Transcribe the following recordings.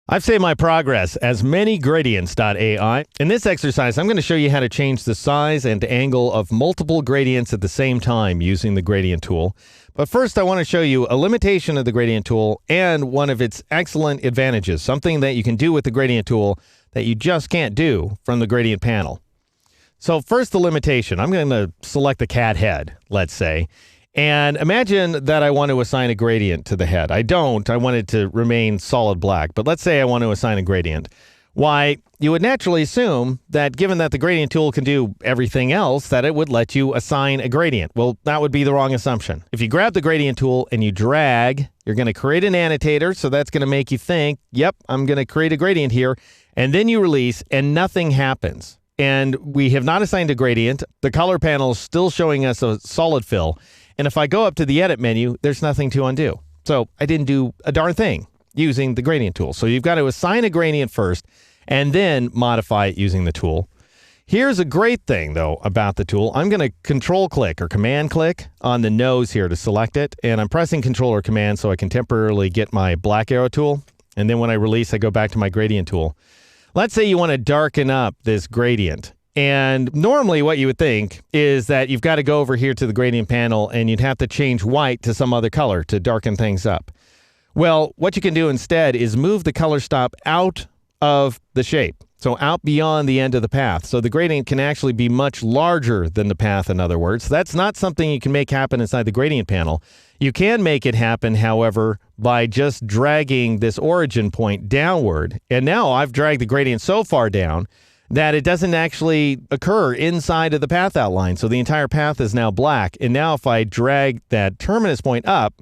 I've saved my progress as manygradients.ai. In this exercise, I'm going to show you how to change the size and angle of multiple gradients at the same time using the gradient tool. But first, I want to show you a limitation of the gradient tool and one of its excellent advantages, something that you can do with the gradient tool that you just can't do from the gradient panel. So first, the limitation. I'm going to select the cat head, let's say. And imagine that I want to assign a gradient to the head. I don't. I want it to remain solid black. But let's say I want to assign a gradient. Why, you would naturally assume that given that the gradient tool can do everything else, that it would let you assign a gradient. Well, that would be the wrong assumption. If you grab the gradient tool and you drag, you're going to create an annotator. So that's going to make you think, yep, I'm going to create a gradient here. And then you release and nothing happens. And we have not assigned a gradient. The color panel is still showing us a solid fill. And if I go up to the edit menu, there's nothing to undo. So I didn't do a darn thing using the gradient tool. So you've got to assign a gradient first and then modify it using the tool. Here's a great thing, though, about the tool. I'm going to control click or command click on the nose here to select it. And I'm pressing control or command so I can temporarily get my black arrow tool. And then when I release, I go back to my gradient tool. Let's say you want to darken up this gradient. And normally what you would think is that you've got to go over here to the gradient panel and you'd have to change white to some other color to darken things up. Well, what you can do instead is move the color stop out of the shape. So out beyond the end of the path. So the gradient can actually be much larger than the path, in other words. That's not something you can make happen inside the gradient panel. You can make it happen, however, by just dragging this origin point downward. And now I've dragged the gradient so far down that it doesn't actually occur inside of the path outline. So the entire path is now black. And now if I drag that terminus point up,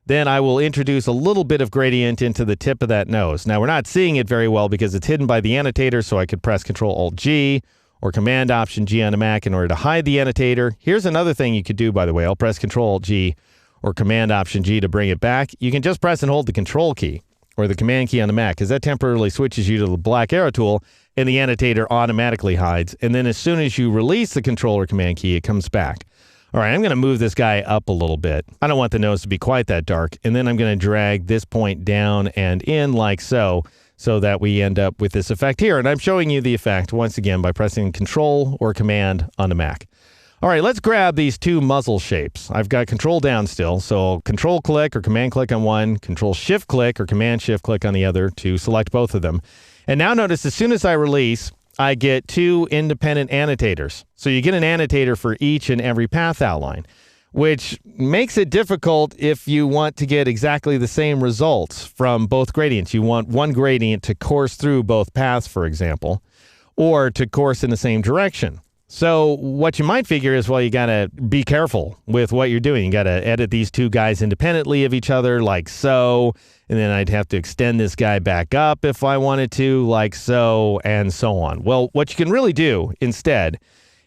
then I will introduce a little bit of gradient into the tip of that nose. Now we're not seeing it very well because it's hidden by the annotator, so I could press Control-Alt-G or Command-Option-G on a Mac in order to hide the annotator. Here's another thing you could do, by the way. I'll press Control-Alt-G or Command-Option-G to bring it back. You can just press and hold the Control key or the Command key on the Mac, because that temporarily switches you to the black arrow tool, and the annotator automatically hides. And then as soon as you release the Control or Command key, it comes back. All right, I'm going to move this guy up a little bit. I don't want the nose to be quite that dark. And then I'm going to drag this point down and in like so that we end up with this effect here. And I'm showing you the effect once again by pressing Control or Command on the Mac. All right, let's grab these two muzzle shapes. I've got Control down still, so Control click or Command click on one, Control Shift click or Command Shift click on the other to select both of them. And now notice as soon as I release, I get two independent annotators. So you get an annotator for each and every path outline, which makes it difficult if you want to get exactly the same results from both gradients. You want one gradient to course through both paths, for example, or to course in the same direction. So what you might figure is, well, you got to be careful with what you're doing. You got to edit these two guys independently of each other like so. And then I'd have to extend this guy back up if I wanted to, like so, and so on. Well, what you can really do instead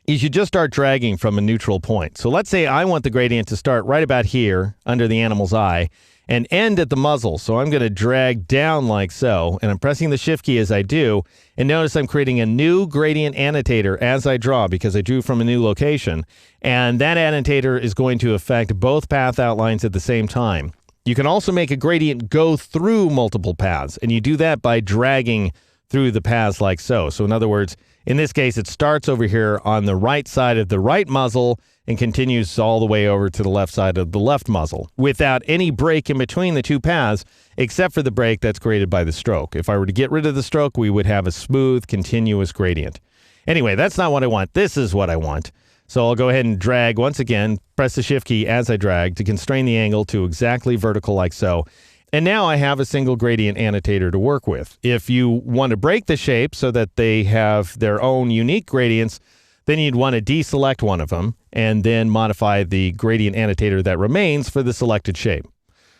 is you just start dragging from a neutral point. So let's say I want the gradient to start right about here under the animal's eye and end at the muzzle. So I'm going to drag down like so, and I'm pressing the Shift key as I do. And notice I'm creating a new gradient annotator as I draw because I drew from a new location. And that annotator is going to affect both path outlines at the same time. You can also make a gradient go through multiple paths, and you do that by dragging through the paths like so. So in other words, in this case, it starts over here on the right side of the right muzzle and continues all the way over to the left side of the left muzzle without any break in between the two paths, except for the break that's created by the stroke. If I were to get rid of the stroke, we would have a smooth, continuous gradient. Anyway, that's not what I want. This is what I want. So I'll go ahead and drag once again, press the Shift key as I drag to constrain the angle to exactly vertical like so. And now I have a single gradient annotator to work with. If you want to break the shape so that they have their own unique gradients, then you'd want to deselect one of them and then modify the gradient annotator that remains for the selected shape.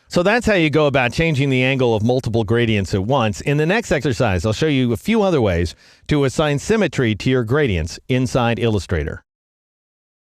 So that's how you go about changing the angle of multiple gradients at once. In the next exercise, I'll show you a few other ways to assign symmetry to your gradients inside Illustrator.